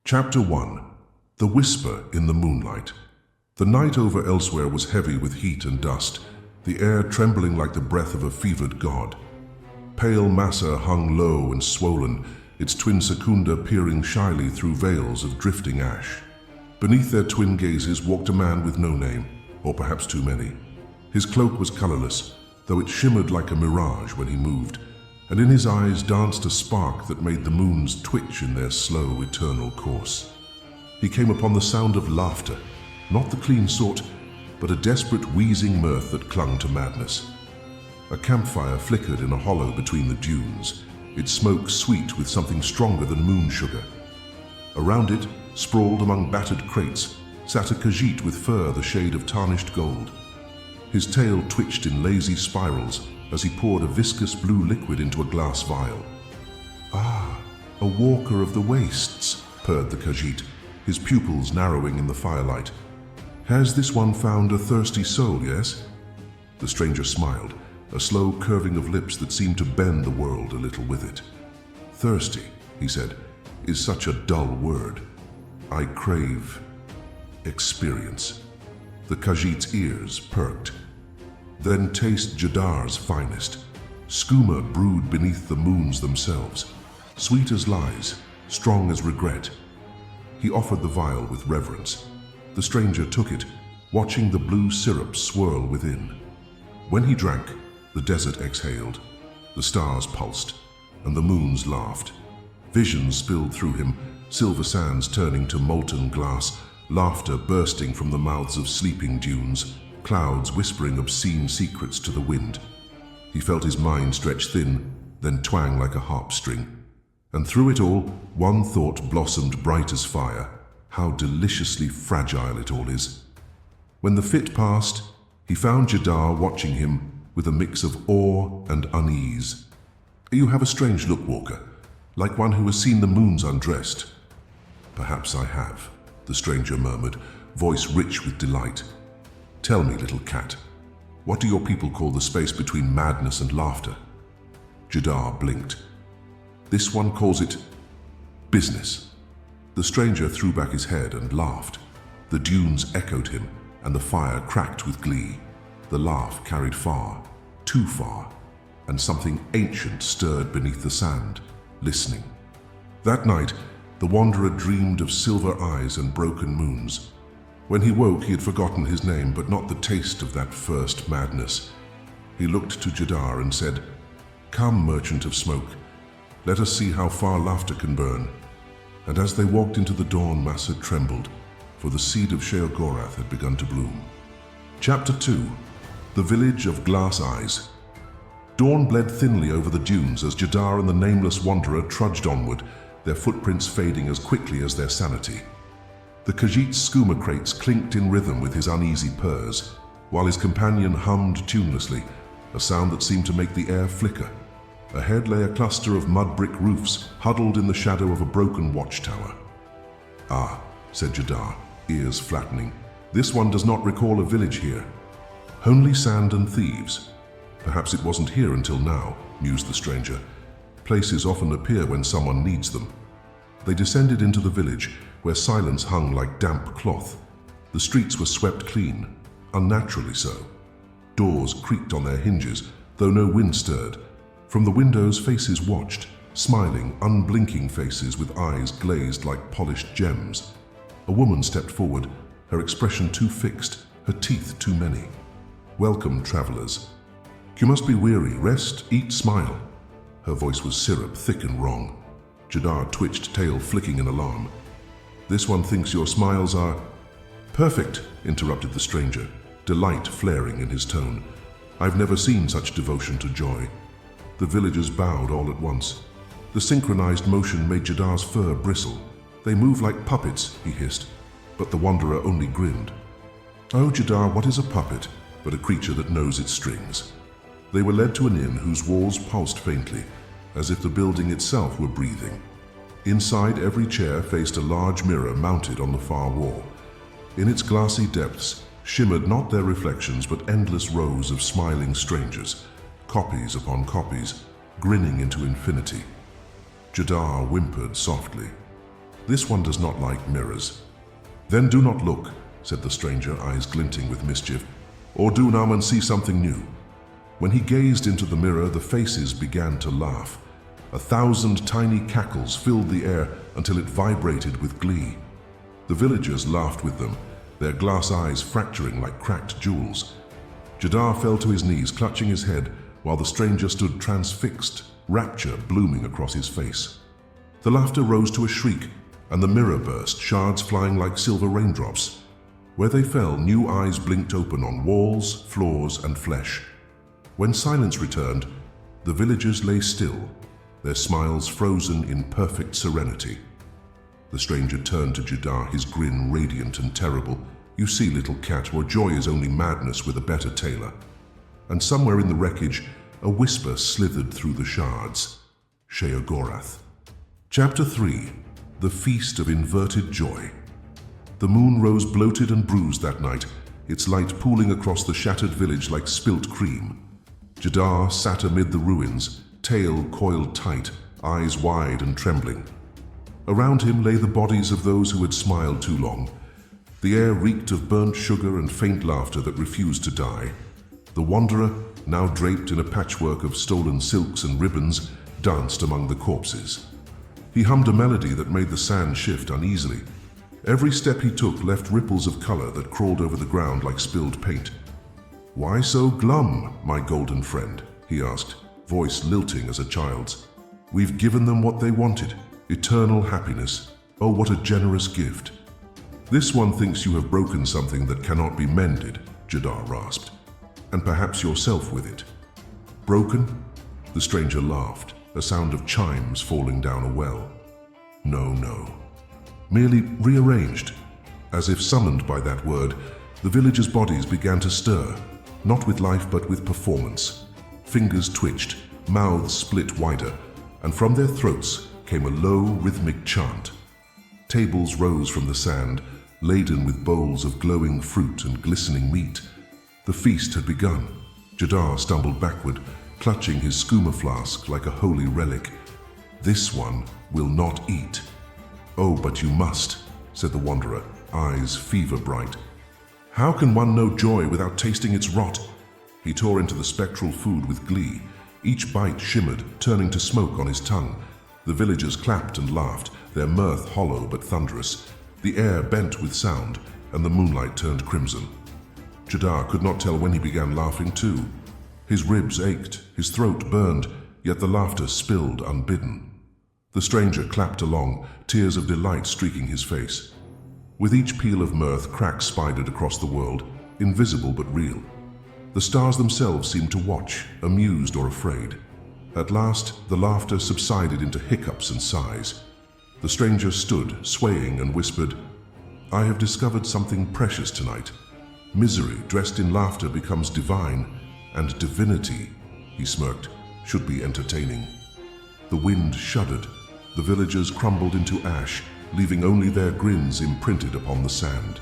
Chapter 1. The Whisper in the Moonlight. The night over Elsweyr was heavy with heat and dust, the air trembling like the breath of a fevered god. Pale Massa hung low and swollen, its twin Secunda peering shyly through veils of drifting ash. Beneath their twin gazes walked a man with no name, or perhaps too many. His cloak was colorless, though it shimmered like a mirage when he moved, and in his eyes danced a spark that made the moons twitch in their slow, eternal course. He came upon the sound of laughter, not the clean sort, but a desperate wheezing mirth that clung to madness. A campfire flickered in a hollow between the dunes, its smoke sweet with something stronger than moon sugar. Around it, sprawled among battered crates, sat a Khajiit with fur the shade of tarnished gold. His tail twitched in lazy spirals as he poured a viscous blue liquid into a glass vial. "Ah, a walker of the wastes," purred the Khajiit, his pupils narrowing in the firelight. "Has this one found a thirsty soul, yes?" The stranger smiled, a slow curving of lips that seemed to bend the world a little with it. "Thirsty," he said, "is such a dull word. I crave experience." The Khajiit's ears perked. "Then taste Jadar's finest, skooma brewed beneath the moons themselves, sweet as lies, strong as regret." He offered the vial with reverence. The stranger took it, watching the blue syrup swirl within. When he drank, the desert exhaled, the stars pulsed, and the moons laughed. Visions spilled through him, silver sands turning to molten glass, laughter bursting from the mouths of sleeping dunes, clouds whispering obscene secrets to the wind. He felt his mind stretch thin, then twang like a harp string. And through it all, one thought blossomed bright as fire: how deliciously fragile it all is. When the fit passed, he found Jadar watching him with a mix of awe and unease. "You have a strange look, Walker, like one who has seen the moons undressed." "Perhaps I have," the stranger murmured, voice rich with delight. "Tell me, little cat, what do your people call the space between madness and laughter?" Jadar blinked. "This one calls it business." The stranger threw back his head and laughed. The dunes echoed him, and the fire cracked with glee. The laugh carried far, too far, and something ancient stirred beneath the sand, listening. That night, the wanderer dreamed of silver eyes and broken moons. When he woke, he had forgotten his name, but not the taste of that first madness. He looked to Jadar and said, "Come, merchant of smoke, let us see how far laughter can burn." And as they walked into the dawn, Massa trembled, for the seed of Sheogorath had begun to bloom. Chapter 2. The Village of Glass Eyes. Dawn bled thinly over the dunes as Jadar and the nameless wanderer trudged onward, their footprints fading as quickly as their sanity. The Khajiit's skooma crates clinked in rhythm with his uneasy purrs, while his companion hummed tunelessly, a sound that seemed to make the air flicker. Ahead lay a cluster of mud-brick roofs, huddled in the shadow of a broken watchtower. "Ah," said Jadar, ears flattening, "this one does not recall a village here. Only sand and thieves. Perhaps it wasn't here until now," mused the stranger. "Places often appear when someone needs them." They descended into the village, where silence hung like damp cloth. The streets were swept clean, unnaturally so. Doors creaked on their hinges, though no wind stirred. From the windows, faces watched, smiling, unblinking faces with eyes glazed like polished gems. A woman stepped forward, her expression too fixed, her teeth too many. "Welcome, travelers. You must be weary. Rest, eat, smile." Her voice was syrup, thick and wrong. Jadar twitched, tail flicking in alarm. "This one thinks your smiles are—" "Perfect," interrupted the stranger, delight flaring in his tone. "I've never seen such devotion to joy." The villagers bowed all at once. The synchronized motion made Jadar's fur bristle. "They move like puppets," he hissed, but the wanderer only grinned. "Oh, Jadar, what is a puppet but a creature that knows its strings?" They were led to an inn whose walls pulsed faintly, as if the building itself were breathing. Inside, every chair faced a large mirror mounted on the far wall. In its glassy depths shimmered not their reflections but endless rows of smiling strangers, copies upon copies, grinning into infinity. Jadar whimpered softly. This one does not like mirrors. Then do not look, said the stranger, eyes glinting with mischief, or do now and see something new. When he gazed into the mirror, the faces began to laugh. 1,000 tiny cackles filled the air until it vibrated with glee. The villagers laughed with them, their glass eyes fracturing like cracked jewels. Jadar fell to his knees, clutching his head, while the stranger stood transfixed, rapture blooming across his face. The laughter rose to a shriek, and the mirror burst, shards flying like silver raindrops. Where they fell, new eyes blinked open on walls, floors, and flesh. When silence returned, the villagers lay still, their smiles frozen in perfect serenity. The stranger turned to Jadar, his grin radiant and terrible. You see, little cat, where joy is only madness with a better tailor. And somewhere in the wreckage, a whisper slithered through the shards. Sheogorath. Chapter 3. The Feast of Inverted Joy. The moon rose bloated and bruised that night, its light pooling across the shattered village like spilt cream. Jadar sat amid the ruins, tail coiled tight, eyes wide and trembling. Around him lay the bodies of those who had smiled too long. The air reeked of burnt sugar and faint laughter that refused to die. The wanderer, now draped in a patchwork of stolen silks and ribbons, danced among the corpses. He hummed a melody that made the sand shift uneasily. Every step he took left ripples of color that crawled over the ground like spilled paint. "Why so glum, my golden friend?" he asked, voice lilting as a child's. "We've given them what they wanted, eternal happiness. Oh, what a generous gift." "This one thinks you have broken something that cannot be mended," Jadar rasped, "and perhaps yourself with it." "Broken?" The stranger laughed, a sound of chimes falling down a well. No. Merely rearranged. As if summoned by that word, the villagers' bodies began to stir, not with life but with performance. Fingers twitched, mouths split wider, and from their throats came a low, rhythmic chant. Tables rose from the sand, laden with bowls of glowing fruit and glistening meat. The feast had begun. Jadar stumbled backward, clutching his skooma flask like a holy relic. "This one will not eat." "Oh, but you must," said the wanderer, eyes fever bright. "How can one know joy without tasting its rot?" He tore into the spectral food with glee. Each bite shimmered, turning to smoke on his tongue. The villagers clapped and laughed, their mirth hollow but thunderous. The air bent with sound, and the moonlight turned crimson. Jadar could not tell when he began laughing too. His ribs ached, his throat burned, yet the laughter spilled unbidden. The stranger clapped along, tears of delight streaking his face. With each peal of mirth, cracks spidered across the world, invisible but real. The stars themselves seemed to watch, amused or afraid. At last, the laughter subsided into hiccups and sighs. The stranger stood, swaying, and whispered, "I have discovered something precious tonight. Misery dressed in laughter becomes divine, and divinity," he smirked, "should be entertaining." The wind shuddered. The villagers crumbled into ash, leaving only their grins imprinted upon the sand.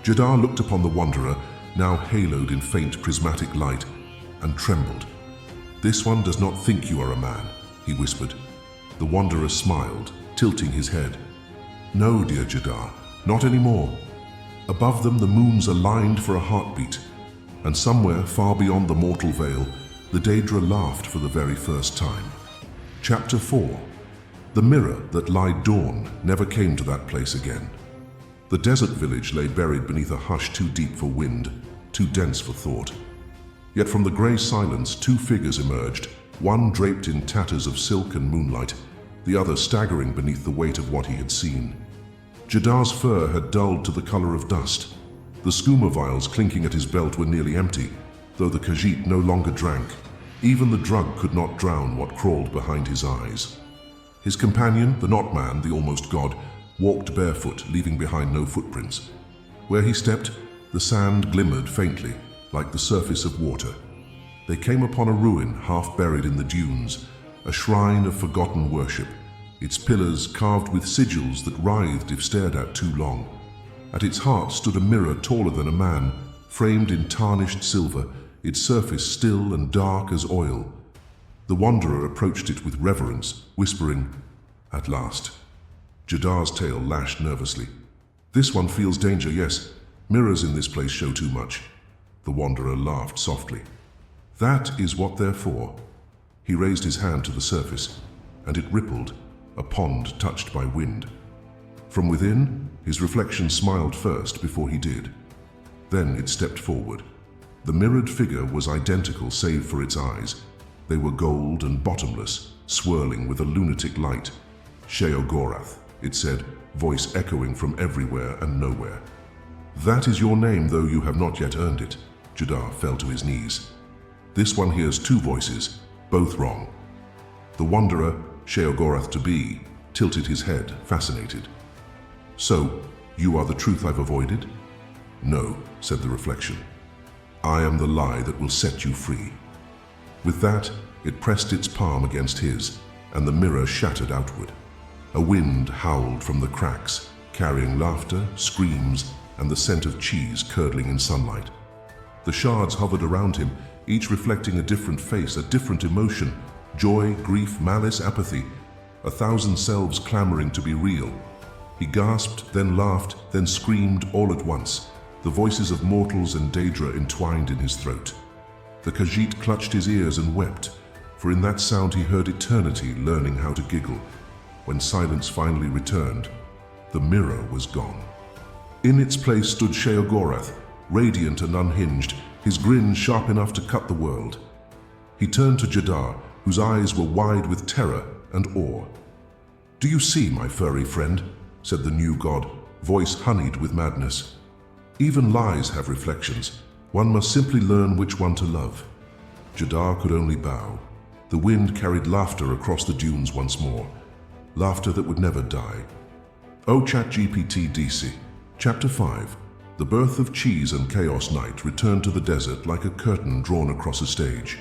Jadar looked upon the wanderer, now haloed in faint prismatic light, and trembled. "This one does not think you are a man," he whispered. The wanderer smiled, tilting his head. "No, dear Jadar, not anymore." Above them, the moons aligned for a heartbeat, and somewhere far beyond the mortal veil, the Daedra laughed for the very first time. Chapter 4. The mirror that lied dawn never came to that place again. The desert village lay buried beneath a hush too deep for wind, too dense for thought. Yet from the grey silence, two figures emerged, one draped in tatters of silk and moonlight, the other staggering beneath the weight of what he had seen. Jadar's fur had dulled to the color of dust. The skooma vials clinking at his belt were nearly empty, though the Khajiit no longer drank. Even the drug could not drown what crawled behind his eyes. His companion, the not-man, the almost god, walked barefoot, leaving behind no footprints. Where he stepped, the sand glimmered faintly, like the surface of water. They came upon a ruin half buried in the dunes, a shrine of forgotten worship, its pillars carved with sigils that writhed if stared at too long. At its heart stood a mirror taller than a man, framed in tarnished silver, its surface still and dark as oil. The wanderer approached it with reverence, whispering, "At last." Jadar's tail lashed nervously. This one feels danger, yes. Mirrors in this place show too much. The Wanderer laughed softly. That is what they're for. He raised his hand to the surface, and it rippled, a pond touched by wind. From within, his reflection smiled first before he did. Then it stepped forward. The mirrored figure was identical save for its eyes. They were gold and bottomless, swirling with a lunatic light. Sheogorath, it said, voice echoing from everywhere and nowhere. That is your name, though you have not yet earned it. Jadar fell to his knees. This one hears two voices, both wrong. The Wanderer, Sheogorath to be, tilted his head, fascinated. So, you are the truth I've avoided? No, said the reflection. I am the lie that will set you free. With that, it pressed its palm against his, and the mirror shattered outward. A wind howled from the cracks, carrying laughter, screams, and the scent of cheese curdling in sunlight. The shards hovered around him, each reflecting a different face, a different emotion, joy, grief, malice, apathy, 1,000 selves clamoring to be real. He gasped, then laughed, then screamed all at once, the voices of mortals and Daedra entwined in his throat. The Khajiit clutched his ears and wept, for in that sound he heard eternity learning how to giggle. When silence finally returned, the mirror was gone. In its place stood Sheogorath, radiant and unhinged, his grin sharp enough to cut the world. He turned to Jadar, whose eyes were wide with terror and awe. "Do you see, my furry friend?" said the new god, voice honeyed with madness. "Even lies have reflections. One must simply learn which one to love." Jadar could only bow. The wind carried laughter across the dunes once more, laughter that would never die. O ChatGPT DC, Chapter 5. The birth of Cheese and Chaos Night returned to the desert like a curtain drawn across a stage.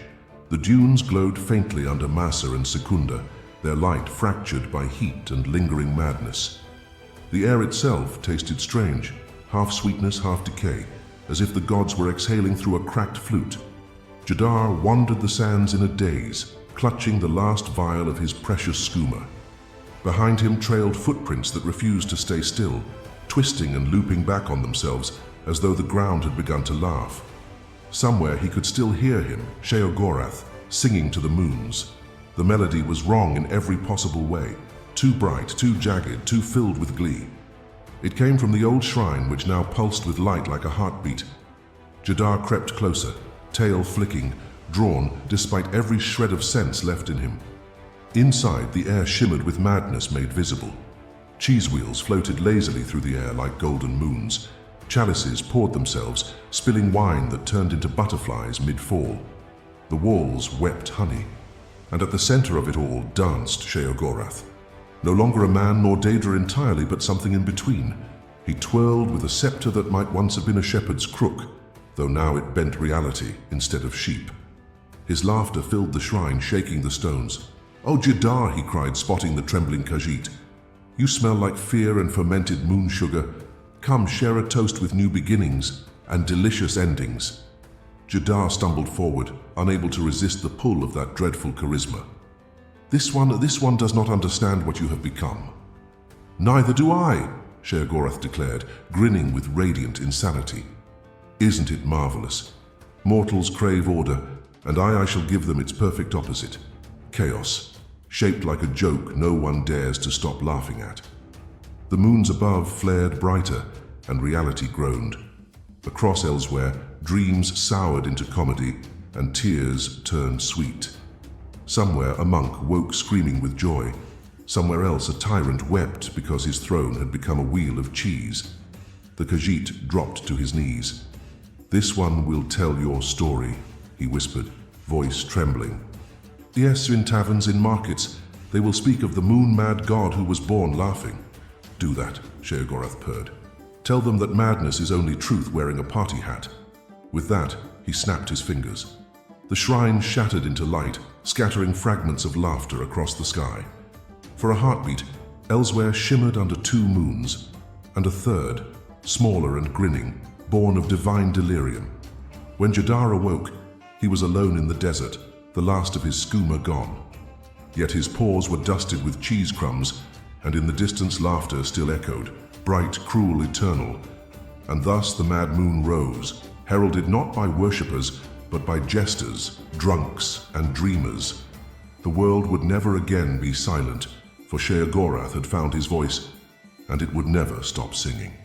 The dunes glowed faintly under Massa and Secunda, their light fractured by heat and lingering madness. The air itself tasted strange, half sweetness, half decay, as if the gods were exhaling through a cracked flute. Jadar wandered the sands in a daze, clutching the last vial of his precious skooma. Behind him trailed footprints that refused to stay still, twisting and looping back on themselves as though the ground had begun to laugh. Somewhere he could still hear him, Sheogorath, singing to the moons. The melody was wrong in every possible way, too bright, too jagged, too filled with glee. It came from the old shrine which now pulsed with light like a heartbeat. Jadar crept closer, tail flicking, drawn despite every shred of sense left in him. Inside, the air shimmered with madness made visible. Cheese wheels floated lazily through the air like golden moons. Chalices poured themselves, spilling wine that turned into butterflies mid-fall. The walls wept honey, and at the center of it all danced Sheogorath. No longer a man nor Daedra entirely, but something in between. He twirled with a scepter that might once have been a shepherd's crook, though now it bent reality instead of sheep. His laughter filled the shrine, shaking the stones. "Oh, Jadar," he cried, spotting the trembling Khajiit. "You smell like fear and fermented moon sugar. Come, share a toast with new beginnings and delicious endings." Jadar stumbled forward, unable to resist the pull of that dreadful charisma. This one does not understand what you have become." "Neither do I," Sheogorath declared, grinning with radiant insanity. "Isn't it marvelous? Mortals crave order, and I shall give them its perfect opposite. Chaos, shaped like a joke no one dares to stop laughing at." The moons above flared brighter, and reality groaned. Across Elsweyr, dreams soured into comedy, and tears turned sweet. Somewhere a monk woke screaming with joy. Somewhere else a tyrant wept because his throne had become a wheel of cheese. The Khajiit dropped to his knees. "This one will tell your story," he whispered, voice trembling. "Yes, in taverns, in markets, they will speak of the moon-mad god who was born laughing." "Do that," Sheogorath purred. "Tell them that madness is only truth wearing a party hat." With that, he snapped his fingers. The shrine shattered into light, scattering fragments of laughter across the sky. For a heartbeat, Elsweyr shimmered under two moons, and a third, smaller and grinning, born of divine delirium. When Jadar awoke, he was alone in the desert, the last of his skooma gone. Yet his paws were dusted with cheese crumbs, and in the distance laughter still echoed, bright, cruel, eternal. And thus the mad moon rose, heralded not by worshippers, but by jesters, drunks, and dreamers. The world would never again be silent, for Sheogorath had found his voice, and it would never stop singing.